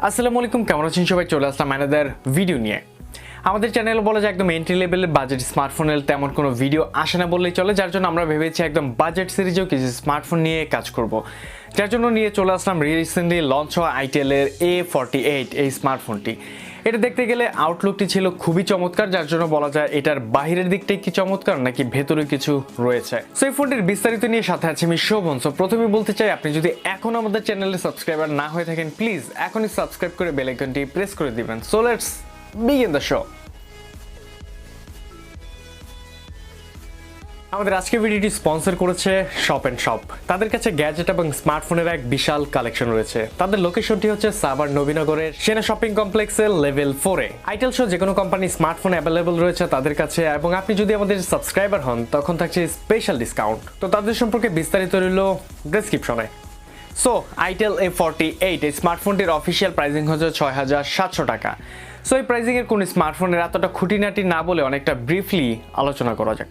আসসালামু আলাইকুম, কেমন আছেন সবাই? চলে আসলাম আনাদার ভিডিও নিয়ে। আমাদের চ্যানেলে বলা যায় একদম এন্ট্রি লেভেলের বাজেট স্মার্টফোনের তেমন কোনো ভিডিও আসে না বললেই চলে, যার জন্য আমরা ভেবেছি একদম বাজেট সিরিজেও কিছু স্মার্টফোন নিয়ে কাজ করব। যার জন্য নিয়ে চলে আসলাম রিসেন্টলি লঞ্চ হওয়া Itel এর A48 এই স্মার্টফোনটি। এটা দেখতে গেলে আউটলুকটি ছিল খুবই চমৎকার, যার জন্য বলা যায় এটার বাহিরের দিকটাই কি চমৎকার নাকি ভেতরে কিছু রয়েছে। সো এই ফোনটির বিস্তারিত নিয়ে সাথে আছে আমি শোভন। সো প্রথমে বলতে চাই, আপনি যদি এখন আমাদের চ্যানেলে সাবস্ক্রাইবার না হয়ে থাকেন, প্লিজ এখনই সাবস্ক্রাইব করে বেল আইকনটি প্রেস করে দিবেন। So let's begin the show. আমাদের আজকের ভিডিওটি স্পন্সর করেছে শপ এন্ড শপ। তাদের কাছে গ্যাজেট এবং স্মার্টফোনের এক বিশাল কালেকশন রয়েছে। তাদের লোকেশনটি হচ্ছে সাভার নবীনগরের সেনা শপিং কমপ্লেক্সের লেভেল 4-এ। আইটেল সহ যে কোনো কোম্পানি স্মার্টফোন অ্যাভেলেবল রয়েছে তাদের কাছে, এবং আপনি যদি আমাদের সাবস্ক্রাইবার হন তখন থাকছে স্পেশাল ডিসকাউন্ট। তো তাদের সম্পর্কে বিস্তারিত রইল ডেসক্রিপশনে। সো Itel A48 এই স্মার্টফোনটির অফিসিয়াল প্রাইসিং হচ্ছে ৬,৭০০ টাকা। সো এই প্রাইসিং এর কোন স্মার্টফোনের এতটা খুঁটিনাটি না বলে অনেকটা ব্রিফলি আলোচনা করা যাক।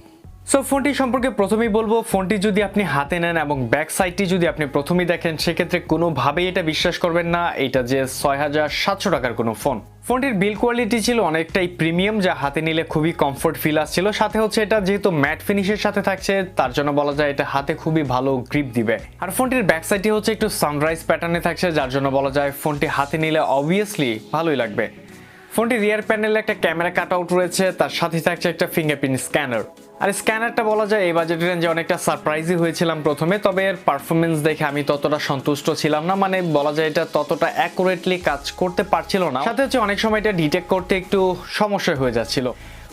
সো ফোনটি সম্পর্কে প্রথমেই বলবো, ফোনটি যদি আপনি হাতে নেন এবং ব্যাক সাইডটি যদি আপনি প্রথমেই দেখেন, সেক্ষেত্রে কোনোভাবেই এটা বিশ্বাস করবেন না এটা যে ৬,৭০০ টাকার কোনো ফোন। ফোনটির বিল্ড কোয়ালিটি ছিল অনেকটাই প্রিমিয়াম, যা হাতে নিলে খুবই কমফোর্ট ফিল আসছিল। সাথে হচ্ছে এটা যেহেতু ম্যাট ফিনিশের সাথে থাকছে, তার জন্য বলা যায় এটা হাতে খুবই ভালো গ্রিপ দিবে। আর ফোনটির ব্যাক সাইডটি হচ্ছে একটু সানরাইজ প্যাটার্নে থাকছে, যার জন্য বলা যায় ফোনটি হাতে নিলে অবভিয়াসলি ভালোই লাগবে। ফোনটির রিয়ার প্যানেলে একটা ক্যামেরা কাট আউট রয়েছে, তার সাথে থাকছে একটা ফিঙ্গারপ্রিন্ট স্ক্যানার। আর স্ক্যানারটা বলা যায় এই বাজেট রেঞ্জে অনেকটা সারপ্রাইজই হয়েছিলাম প্রথমে, তবে এর পারফরমেন্স দেখে আমি ততটা সন্তুষ্ট ছিলাম না। মানে বলা যায় এটা ততটা অ্যাকুরেটলি কাজ করতে পারছিল না। সাথে হচ্ছে অনেক সময় এটা ডিটেক্ট করতে একটু সমস্যা হয়ে যাচ্ছিল।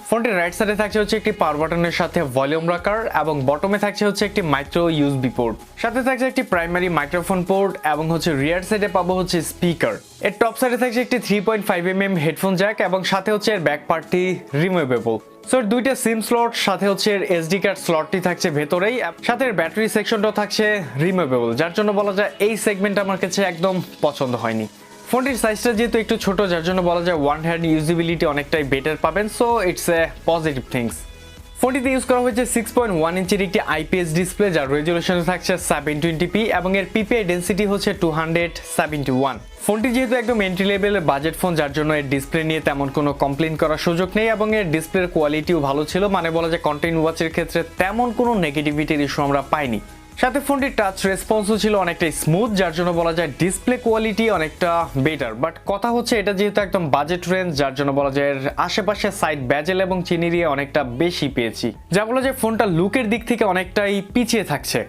ফোনটির রাইট সাইডে থাকছে হচ্ছে একটি পাওয়ার বাটনের সাথে ভলিউম রাখার, এবং বটমে থাকছে হচ্ছে একটি মাইক্রো ইউএসবি পোর্ট। সাথে থাকছে একটি প্রাইমারি মাইক্রোফোন পোর্ট, এবং হচ্ছে রিয়ার সাইডে পাবো হচ্ছে স্পিকার। এর টপ সাইডে থাকছে একটি 3.5mm হেডফোন জ্যাক, এবং সাথে হচ্ছে এর ব্যাক পার্টটি রিমুভেবল। সো এর দুইটা সিম স্লট, সাথে হচ্ছে এর এসডি কার্ড স্লটটি থাকছে ভেতরেই, সাথে এর ব্যাটারি সেকশনটাও থাকছে রিমুভেবল, যার জন্য বলা যায় এই সেগমেন্ট আমার কাছে একদম পছন্দ হয়নি। ফোনটির সাইজটা যেহেতু একটু ছোট, যার জন্য বলা যায় ওয়ান হ্যান্ড ইউজিবিলিটি অনেকটাই বেটার পাবেন। So it's a positive things. ফোনটিতে ইউজ করা হয়েছে 6.1 ইঞ্চির একটি আইপিএস ডিসপ্লে, যার রেজুলেশনে থাকছে 720p, এবং এর পিপিআই ডেন্সিটি হচ্ছে 271। ফোনটি যেহেতু একদম এন্ট্রি লেভেলের বাজেট ফোন, যার জন্য এর ডিসপ্লে নিয়ে তেমন কোনো কমপ্লেন করার সুযোগ নেই, এবং এর ডিসপ্লের কোয়ালিটিও ভালো ছিল। মানে বলা যায় কন্টেন্ট ওয়াচের ক্ষেত্রে তেমন কোনো নেগেটিভিটির ইস্যু আমরা পাইনি। সাথে ফোনটির টাচ রেসপন্সও ছিল অনেকটাই স্মুথ, যার জন্য বলা যায় ডিসপ্লে কোয়ালিটি অনেকটা বেটার। বাট কথা হচ্ছে এটা যেহেতু একদম বাজেট রেঞ্জ, যার জন্য বলা যায় এর আশেপাশে সাইড ব্যাজেল এবং চিনিরিয়ে অনেকটা বেশি পেয়েছি, যা বলা যায় ফোনটা লুকের দিক থেকে অনেকটাই পিছিয়ে থাকছে।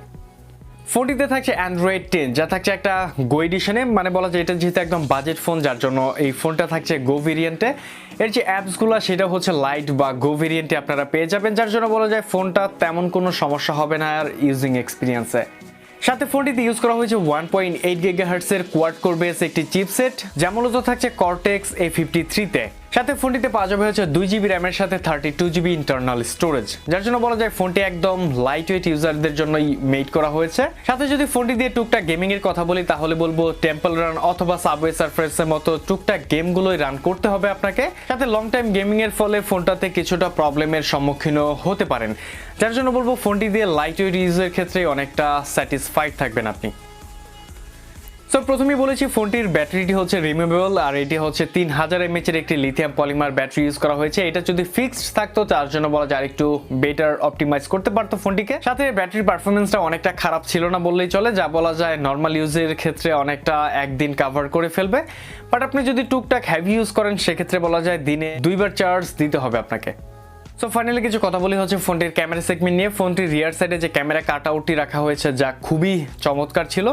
ফোনটিতে থাকছে অ্যান্ড্রয়েড 10, যা থাকছে একটা গো এডিশনে। মানে বলা যায় এটা যেহেতু একদম বাজেট ফোন, যার জন্য এই ফোনটা থাকছে গো ভেরিয়েন্টে। এর যে অ্যাপসগুলো সেটা হচ্ছে লাইট বা গো ভেরিয়েন্টে আপনারা পেয়ে যাবেন, যার জন্য বলা যায় ফোনটা তেমন কোনো সমস্যা হবে না আর ইউজিং এক্সপিরিয়েন্সে। সাথে ফোনটিতে ইউজ করা হয়েছে 1.8 GHz এর কোয়াড কোর বেস একটি চিপসেট, যা মূলত থাকছে কর্টেক্স A53-তে। সাথে ফোনটিতে পাওয়া যাবে হচ্ছে 2GB র্যামের সাথে 32GB ইন্টারনাল স্টোরেজ, যার জন্য বলা যায় ফোনটি একদম লাইট ওয়েট ইউজারদের জন্যই মেড করা হয়েছে। সাথে যদি ফোনটি দিয়ে টুকটাক গেমিং এর কথা বলি, তাহলে বলবো টেম্পল রান অথবা সাবওয়ে সারফেসের মতো টুকটাক গেমগুলোই রান করতে হবে আপনাকে। সাথে লং টাইম গেমিং এর ফলে ফোনটাতে কিছুটা প্রবলেমের সম্মুখীনও হতে পারেন, যার জন্য বলবো ফোনটি দিয়ে লাইট ওয়েট ইউজের ক্ষেত্রে অনেকটা স্যাটিসফাইড থাকবেন আপনি। সো প্রথমেই বলেছি ফোনটির ব্যাটারিটি হচ্ছে রিমুভেবল, আর এটি হচ্ছে 3000 mAh এর একটি লিথিয়াম পলিমার ব্যাটারি ইউজ করা হয়েছে। এটা যদি ফিক্সড থাকতো তার জন্য বলা যায় একটু বেটার অপটিমাইজ করতে পারতো ফোনটিকে। সাথে ব্যাটারি পারফরমেন্সটা অনেকটা খারাপ ছিল না বললেই চলে, যা বলা যায় নর্মাল ইউজের ক্ষেত্রে অনেকটা একদিন কভার করে ফেলবে। বাট আপনি যদি টুকটাক হেভি ইউজ করেন, সেক্ষেত্রে বলা যায় দিনে 2বার চার্জ দিতে হবে আপনাকে। সো ফাইনালি কিছু কথা বলি হচ্ছে ফোনটির ক্যামেরা সেগমেন্ট নিয়ে। ফোনটির রিয়ার সাইডে যে ক্যামেরা কাট আউটটি রাখা হয়েছে, যা খুবই চমৎকার ছিল,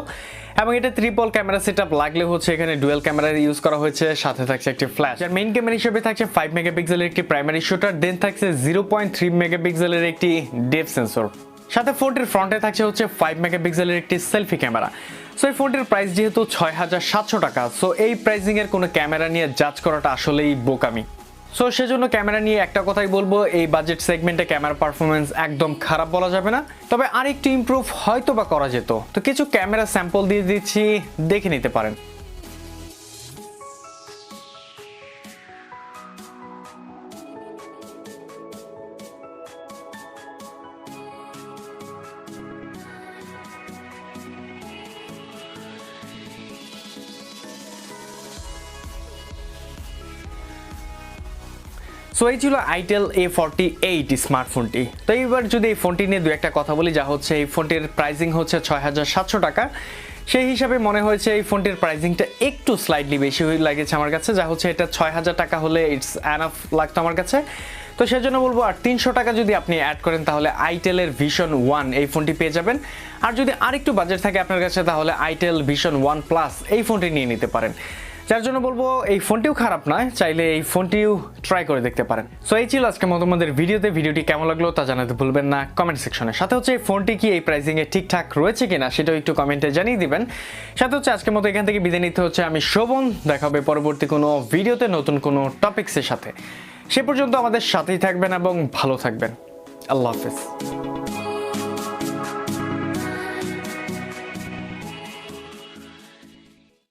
এবং এটা ট্রিপল ক্যামেরা সেটআপ লাগলে হচ্ছে এখানে ডুয়াল ক্যামেরা ইউজ করা হয়েছে। সাথে থাকছে একটি ফ্ল্যাশ, যার মেইন ক্যামেরা হিসেবে থাকছে 5 মেগাপিক্সেলের একটি প্রাইমারি শুটার, দেন থাকছে 0.3 মেগাপিক্সেলের একটি ডেপথ সেন্সর। সাথে ফোনটির ফ্রন্টে থাকছে হচ্ছে 5 মেগাপিক্সেলের একটি সেলফি ক্যামেরা। সো এই ফোনটির প্রাইস যেহেতু 6,700 টাকা, সো এই প্রাইসিং এর কোনো ক্যামেরা নিয়ে জাজ করাটা আসলেই বোকামি। সো সেজন্য ক্যামেরা নিয়ে একটা কথাই বলবো, এই বাজেট সেগমেন্টে ক্যামেরা পারফরমেন্স একদম খারাপ বলা যাবে না, তবে আরেকটু ইমপ্রুভ হয়তো বা করা যেত। তো কিছু ক্যামেরা স্যাম্পল দিয়ে দিচ্ছি, দেখে নিতে পারেন। সো এই ছিল Itel A48 স্মার্টফোনটি। তো এইবার যদি এই ফোনটি নিয়ে দু একটা কথা বলি, যা হচ্ছে এই ফোনটির প্রাইসিং হচ্ছে ৬৭০০ টাকা। সেই হিসাবে মনে হয়েছে এই ফোনটির প্রাইসিংটা একটু স্লাইডলি বেশি লাগেছে আমার কাছে, যা হচ্ছে এটা ৬০০০ টাকা হলে ইটস এনাফ লাগতো আমার কাছে। তো সেজন্য বলবো আর ৩০০ টাকা যদি আপনি অ্যাড করেন তাহলে আইটেলের ভিশন 1 এই ফোনটি পেয়ে যাবেন। আর যদি আরেকটু বাজেট থাকে আপনার কাছে তাহলে আইটেল ভিশন 1 প্লাস এই ফোনটি নিয়ে নিতে পারেন, যার জন্য বলবো এই ফোনটিও খারাপ নয়, চাইলে এই ফোনটিও ট্রাই করে দেখতে পারেন। সো এই ছিল আজকে মতামতের ভিডিওটি কেমন লাগলো তা জানাতে ভুলবেন না কমেন্ট সেকশনে। সাথে হচ্ছে এই ফোনটি কি এই প্রাইসিংয়ে ঠিকঠাক রয়েছে কিনা সেটাও একটু কমেন্টে জানিয়ে দিবেন। সাথে হচ্ছে আজকের মতো এখান থেকে বিদায় নিতে হচ্ছে আমি শোভন। দেখা হবে পরবর্তী কোনো ভিডিওতে নতুন কোনো টপিক্সের সাথে। সে পর্যন্ত আমাদের সাথেই থাকবেন এবং ভালো থাকবেন। আল্লাহ হাফেজ।